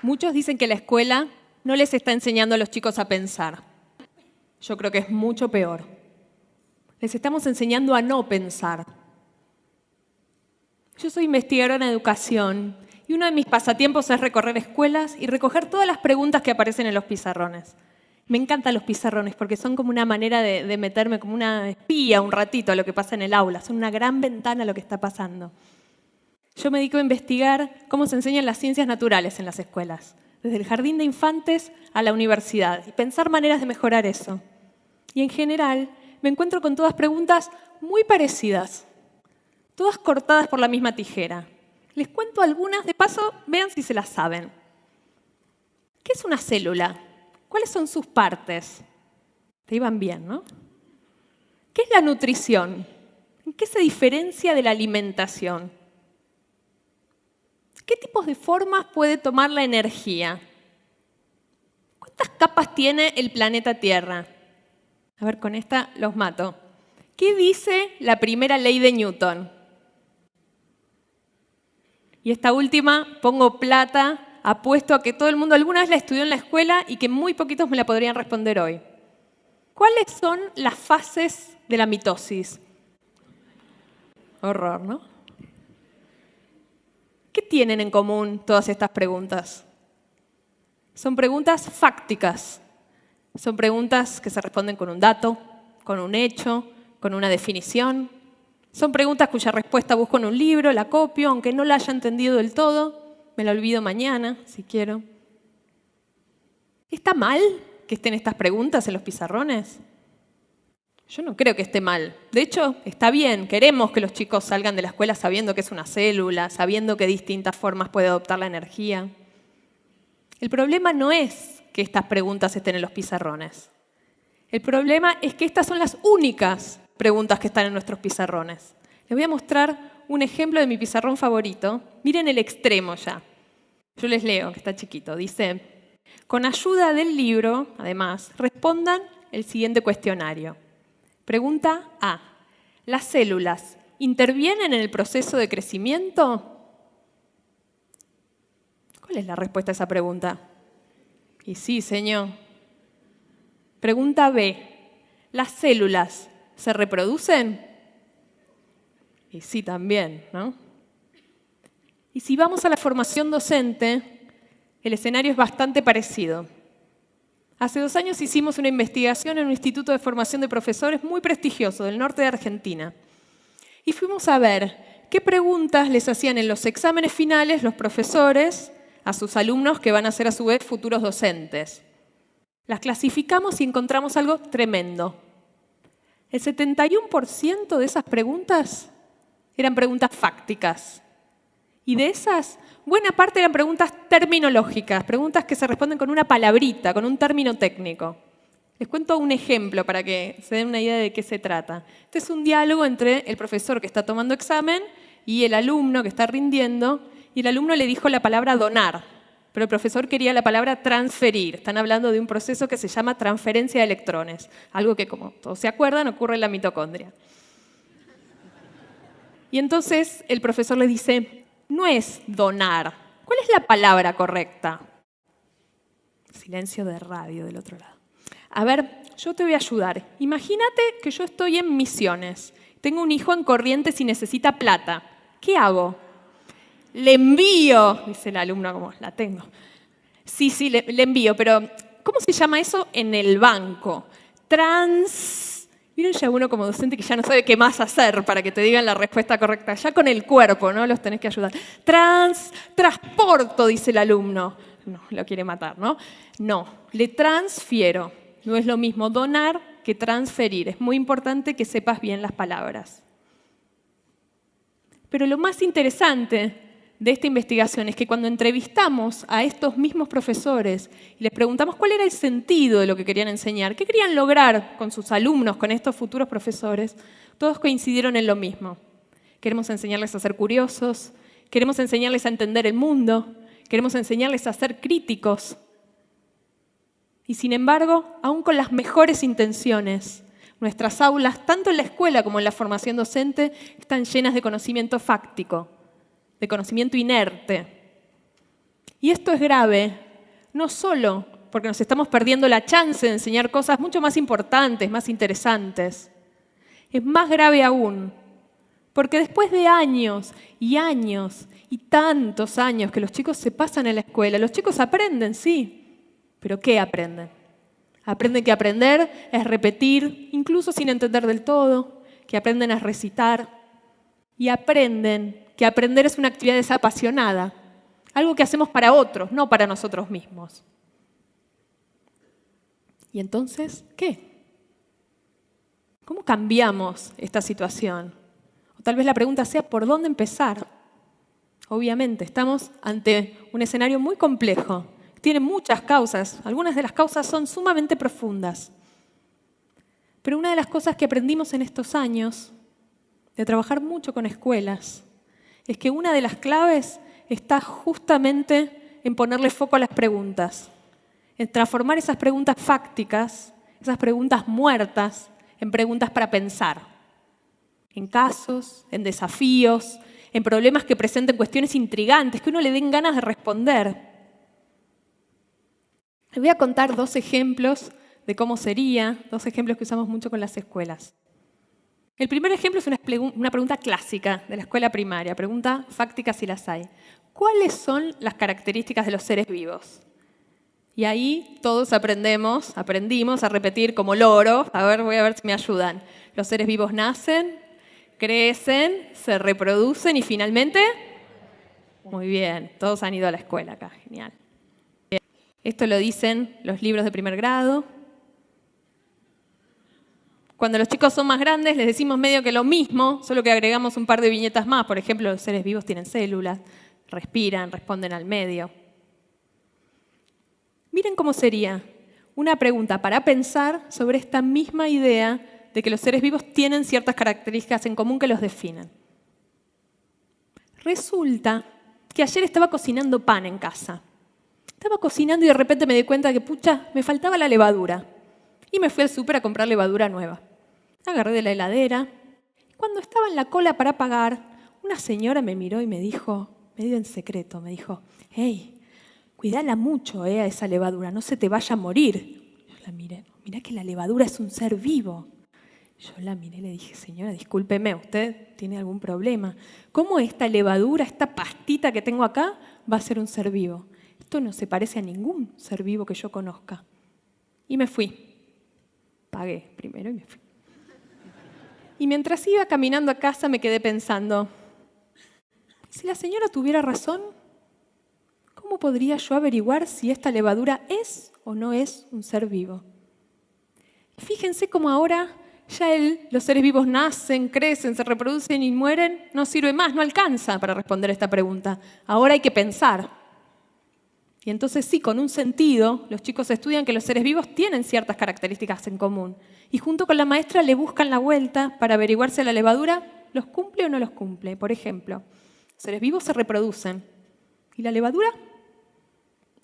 Muchos dicen que la escuela no les está enseñando a los chicos a pensar. Yo creo que es mucho peor. Les estamos enseñando a no pensar. Yo soy investigadora en educación y uno de mis pasatiempos es recorrer escuelas y recoger todas las preguntas que aparecen en los pizarrones. Me encantan los pizarrones porque son como una manera de meterme como una espía un ratito a lo que pasa en el aula. Son una gran ventana a lo que está pasando. Yo me dedico a investigar cómo se enseñan las ciencias naturales en las escuelas, desde el jardín de infantes a la universidad, y pensar maneras de mejorar eso. Y en general me encuentro con todas preguntas muy parecidas, todas cortadas por la misma tijera. Les cuento algunas, de paso, vean si se las saben. ¿Qué es una célula? ¿Cuáles son sus partes? Te iban bien, ¿no? ¿Qué es la nutrición? ¿En qué se diferencia de la alimentación? ¿Qué tipos de formas puede tomar la energía? ¿Cuántas capas tiene el planeta Tierra? A ver, con esta los mato. ¿Qué dice la primera ley de Newton? Y esta última, pongo plata, apuesto a que todo el mundo alguna vez la estudió en la escuela y que muy poquitos me la podrían responder hoy. ¿Cuáles son las fases de la mitosis? Horror, ¿no? ¿Qué tienen en común todas estas preguntas? Son preguntas fácticas. Son preguntas que se responden con un dato, con un hecho, con una definición. Son preguntas cuya respuesta busco en un libro, la copio, aunque no la haya entendido del todo, me la olvido mañana, si quiero. ¿Está mal que estén estas preguntas en los pizarrones? Yo no creo que esté mal. De hecho, está bien. Queremos que los chicos salgan de la escuela sabiendo que es una célula, sabiendo que de distintas formas puede adoptar la energía. El problema no es que estas preguntas estén en los pizarrones. El problema es que estas son las únicas preguntas que están en nuestros pizarrones. Les voy a mostrar un ejemplo de mi pizarrón favorito. Miren el extremo ya. Yo les leo, que está chiquito. Dice, con ayuda del libro, además, respondan el siguiente cuestionario. Pregunta A. ¿Las células intervienen en el proceso de crecimiento? ¿Cuál es la respuesta a esa pregunta? Y sí, señor. Pregunta B. ¿Las células se reproducen? Y sí, también, ¿no? Y si vamos a la formación docente, el escenario es bastante parecido. Hace 2 años hicimos una investigación en un instituto de formación de profesores muy prestigioso del norte de Argentina. Y fuimos a ver qué preguntas les hacían en los exámenes finales los profesores a sus alumnos que van a ser a su vez futuros docentes. Las clasificamos y encontramos algo tremendo. El 71% de esas preguntas eran preguntas fácticas. Y de esas, buena parte eran preguntas terminológicas, preguntas que se responden con una palabrita, con un término técnico. Les cuento un ejemplo para que se den una idea de qué se trata. Este es un diálogo entre el profesor que está tomando examen y el alumno que está rindiendo, y el alumno le dijo la palabra donar, pero el profesor quería la palabra transferir. Están hablando de un proceso que se llama transferencia de electrones, algo que, como todos se acuerdan, ocurre en la mitocondria. Y entonces el profesor les dice, no es donar. ¿Cuál es la palabra correcta? Silencio de radio del otro lado. A ver, yo te voy a ayudar. Imagínate que yo estoy en Misiones. Tengo un hijo en Corrientes y necesita plata. ¿Qué hago? Le envío, dice el alumno, como la tengo. Sí, le envío, pero ¿cómo se llama eso en el banco? Miren ya uno como docente que ya no sabe qué más hacer para que te digan la respuesta correcta. Ya con el cuerpo, ¿no? Los tenés que ayudar. Transporto, dice el alumno. No, lo quiere matar, ¿no? No, le transfiero. No es lo mismo donar que transferir. Es muy importante que sepas bien las palabras. Pero lo más interesante de esta investigación es que cuando entrevistamos a estos mismos profesores y les preguntamos cuál era el sentido de lo que querían enseñar, qué querían lograr con sus alumnos, con estos futuros profesores, todos coincidieron en lo mismo. Queremos enseñarles a ser curiosos, queremos enseñarles a entender el mundo, queremos enseñarles a ser críticos. Y sin embargo, aún con las mejores intenciones, nuestras aulas, tanto en la escuela como en la formación docente, están llenas de conocimiento fáctico, de conocimiento inerte. Y esto es grave, no solo porque nos estamos perdiendo la chance de enseñar cosas mucho más importantes, más interesantes. Es más grave aún, porque después de años y años y tantos años que los chicos se pasan en la escuela, los chicos aprenden, sí, pero ¿qué aprenden? Aprenden que aprender es repetir, incluso sin entender del todo, que aprenden a recitar y aprenden que aprender es una actividad desapasionada, algo que hacemos para otros, no para nosotros mismos. ¿Y entonces qué? ¿Cómo cambiamos esta situación? O tal vez la pregunta sea, ¿por dónde empezar? Obviamente, estamos ante un escenario muy complejo. Tiene muchas causas. Algunas de las causas son sumamente profundas. Pero una de las cosas que aprendimos en estos años, de trabajar mucho con escuelas, es que una de las claves está justamente en ponerle foco a las preguntas, en transformar esas preguntas fácticas, esas preguntas muertas, en preguntas para pensar, en casos, en desafíos, en problemas que presenten cuestiones intrigantes, que uno le den ganas de responder. Les voy a contar 2 ejemplos de cómo sería, 2 ejemplos que usamos mucho con las escuelas. El primer ejemplo es una pregunta clásica de la escuela primaria, pregunta fáctica si las hay. ¿Cuáles son las características de los seres vivos? Y ahí todos aprendimos a repetir como loros. Voy a ver si me ayudan. Los seres vivos nacen, crecen, se reproducen y finalmente... Muy bien, todos han ido a la escuela acá, genial. Esto lo dicen los libros de primer grado. Cuando los chicos son más grandes les decimos medio que lo mismo, solo que agregamos un par de viñetas más. Por ejemplo, los seres vivos tienen células, respiran, responden al medio. Miren cómo sería una pregunta para pensar sobre esta misma idea de que los seres vivos tienen ciertas características en común que los definen. Resulta que ayer estaba cocinando pan en casa. Estaba cocinando y de repente me di cuenta de que, me faltaba la levadura. Y me fui al súper a comprar levadura nueva. Agarré de la heladera. Cuando estaba en la cola para pagar, una señora me miró y me dijo, medio en secreto, me dijo, hey, cuídala mucho a esa levadura, no se te vaya a morir. Yo la miré, mirá que la levadura es un ser vivo. Yo la miré y le dije, señora, discúlpeme, ¿usted tiene algún problema? ¿Cómo esta levadura, esta pastita que tengo acá, va a ser un ser vivo? Esto no se parece a ningún ser vivo que yo conozca. Y me fui. Pagué primero y me fui. Y mientras iba caminando a casa me quedé pensando, si la señora tuviera razón, ¿cómo podría yo averiguar si esta levadura es o no es un ser vivo? Fíjense cómo ahora ya los seres vivos nacen, crecen, se reproducen y mueren, no sirve más, no alcanza para responder esta pregunta. Ahora hay que pensar. Y entonces sí, con un sentido, los chicos estudian que los seres vivos tienen ciertas características en común. Y junto con la maestra le buscan la vuelta para averiguar si la levadura los cumple o no los cumple. Por ejemplo, los seres vivos se reproducen. ¿Y la levadura?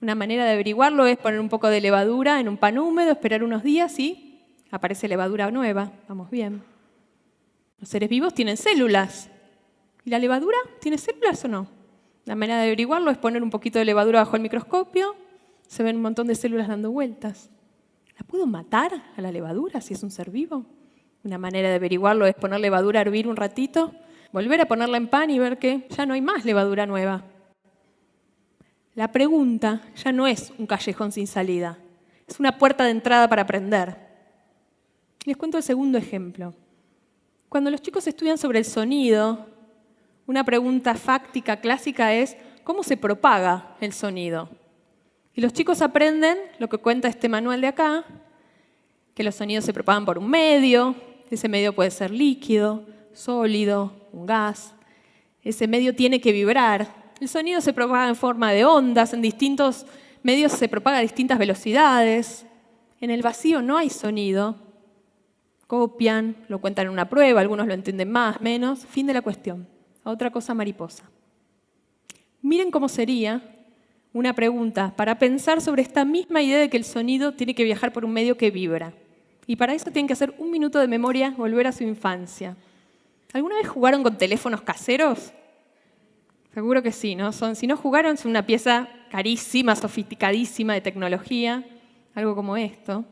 Una manera de averiguarlo es poner un poco de levadura en un pan húmedo, esperar unos días y aparece levadura nueva. Vamos bien. Los seres vivos tienen células. ¿Y la levadura tiene células o no? La manera de averiguarlo es poner un poquito de levadura bajo el microscopio. Se ven un montón de células dando vueltas. ¿La puedo matar a la levadura si es un ser vivo? Una manera de averiguarlo es poner levadura a hervir un ratito, volver a ponerla en pan y ver que ya no hay más levadura nueva. La pregunta ya no es un callejón sin salida. Es una puerta de entrada para aprender. Les cuento el segundo ejemplo. Cuando los chicos estudian sobre el sonido, una pregunta fáctica clásica es ¿cómo se propaga el sonido? Y los chicos aprenden lo que cuenta este manual de acá, que los sonidos se propagan por un medio, ese medio puede ser líquido, sólido, un gas, ese medio tiene que vibrar, el sonido se propaga en forma de ondas, en distintos medios se propaga a distintas velocidades, en el vacío no hay sonido, copian, lo cuentan en una prueba, algunos lo entienden más, menos, fin de la cuestión. A otra cosa mariposa. Miren cómo sería una pregunta para pensar sobre esta misma idea de que el sonido tiene que viajar por un medio que vibra. Y para eso tienen que hacer 1 minuto de memoria, volver a su infancia. ¿Alguna vez jugaron con teléfonos caseros? Seguro que sí, ¿no? Si no jugaron, es una pieza carísima, sofisticadísima de tecnología, algo como esto.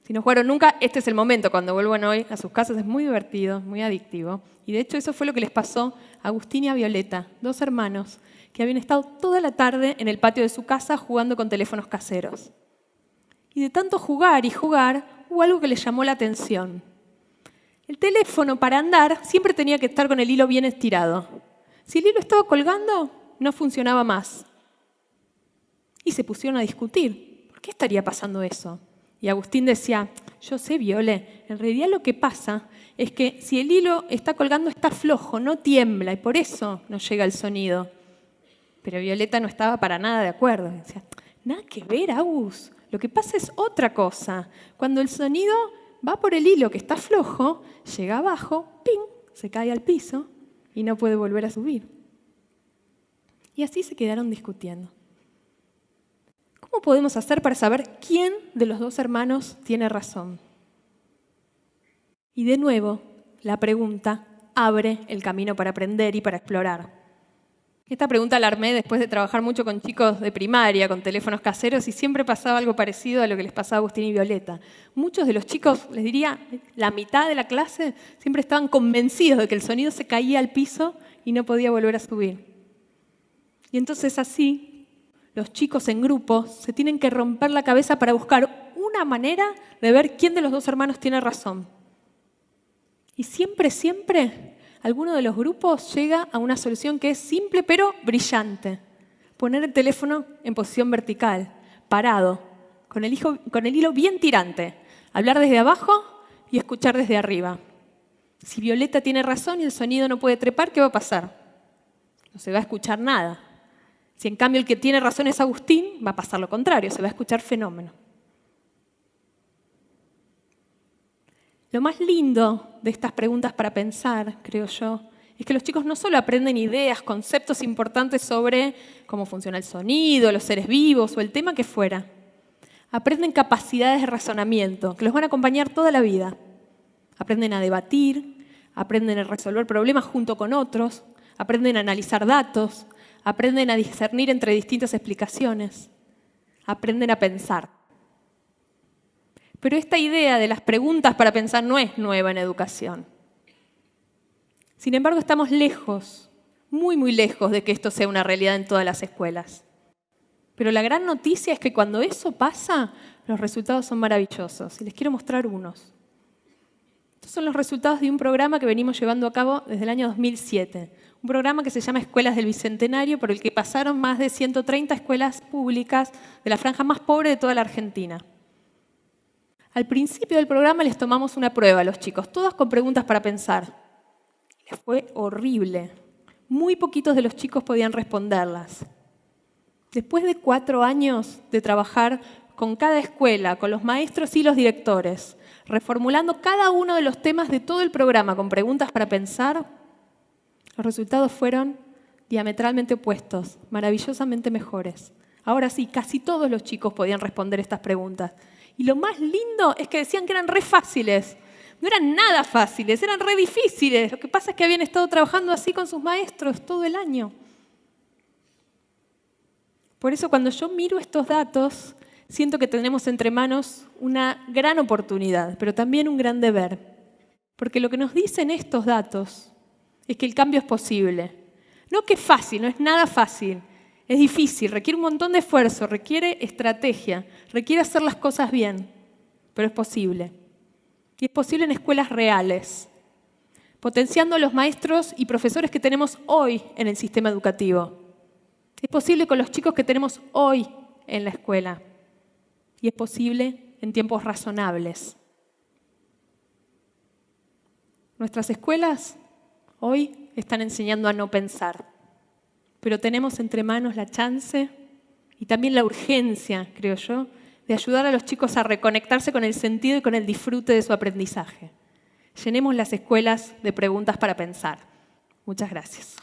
Si no jugaron nunca, este es el momento. Cuando vuelvan hoy a sus casas es muy divertido, muy adictivo. Y de hecho eso fue lo que les pasó a Agustín y a Violeta, 2 hermanos que habían estado toda la tarde en el patio de su casa jugando con teléfonos caseros. Y de tanto jugar y jugar, hubo algo que les llamó la atención. El teléfono, para andar, siempre tenía que estar con el hilo bien estirado. Si el hilo estaba colgando, no funcionaba más. Y se pusieron a discutir. ¿Por qué estaría pasando eso? Y Agustín decía, yo sé, Viole, en realidad lo que pasa es que si el hilo está colgando está flojo, no tiembla, y por eso no llega el sonido. Pero Violeta no estaba para nada de acuerdo. Decía, nada que ver, Agus. Lo que pasa es otra cosa. Cuando el sonido va por el hilo que está flojo, llega abajo, ¡ping!, se cae al piso y no puede volver a subir. Y así se quedaron discutiendo. ¿Cómo podemos hacer para saber quién de los 2 hermanos tiene razón? Y de nuevo, la pregunta abre el camino para aprender y para explorar. Esta pregunta la armé después de trabajar mucho con chicos de primaria, con teléfonos caseros, y siempre pasaba algo parecido a lo que les pasaba a Agustín y Violeta. Muchos de los chicos, les diría, la mitad de la clase, siempre estaban convencidos de que el sonido se caía al piso y no podía volver a subir. Y entonces así, los chicos en grupos se tienen que romper la cabeza para buscar una manera de ver quién de los 2 hermanos tiene razón. Y siempre, alguno de los grupos llega a una solución que es simple pero brillante. Poner el teléfono en posición vertical, parado, con el hilo bien tirante. Hablar desde abajo y escuchar desde arriba. Si Violeta tiene razón y el sonido no puede trepar, ¿qué va a pasar? No se va a escuchar nada. Si en cambio el que tiene razón es Agustín, va a pasar lo contrario, se va a escuchar fenómeno. Lo más lindo de estas preguntas para pensar, creo yo, es que los chicos no solo aprenden ideas, conceptos importantes sobre cómo funciona el sonido, los seres vivos o el tema que fuera. Aprenden capacidades de razonamiento que los van a acompañar toda la vida. Aprenden a debatir, aprenden a resolver problemas junto con otros, aprenden a analizar datos, aprenden a discernir entre distintas explicaciones, aprenden a pensar. Pero esta idea de las preguntas para pensar no es nueva en educación. Sin embargo, estamos lejos, muy lejos de que esto sea una realidad en todas las escuelas. Pero la gran noticia es que cuando eso pasa, los resultados son maravillosos. Y les quiero mostrar unos. Estos son los resultados de un programa que venimos llevando a cabo desde el año 2007. Un programa que se llama Escuelas del Bicentenario, por el que pasaron más de 130 escuelas públicas de la franja más pobre de toda la Argentina. Al principio del programa les tomamos una prueba a los chicos, todas con preguntas para pensar. Les fue horrible. Muy poquitos de los chicos podían responderlas. Después de 4 años de trabajar con cada escuela, con los maestros y los directores, reformulando cada uno de los temas de todo el programa con preguntas para pensar, los resultados fueron diametralmente opuestos, maravillosamente mejores. Ahora sí, casi todos los chicos podían responder estas preguntas. Y lo más lindo es que decían que eran re fáciles. No eran nada fáciles, eran re difíciles. Lo que pasa es que habían estado trabajando así con sus maestros todo el año. Por eso cuando yo miro estos datos, siento que tenemos entre manos una gran oportunidad, pero también un gran deber. Porque lo que nos dicen estos datos es que el cambio es posible. No que es fácil, no es nada fácil. Es difícil, requiere un montón de esfuerzo, requiere estrategia, requiere hacer las cosas bien, pero es posible. Y es posible en escuelas reales, potenciando a los maestros y profesores que tenemos hoy en el sistema educativo. Es posible con los chicos que tenemos hoy en la escuela. Y es posible en tiempos razonables. Nuestras escuelas hoy están enseñando a no pensar. Pero tenemos entre manos la chance y también la urgencia, creo yo, de ayudar a los chicos a reconectarse con el sentido y con el disfrute de su aprendizaje. Llenemos las escuelas de preguntas para pensar. Muchas gracias.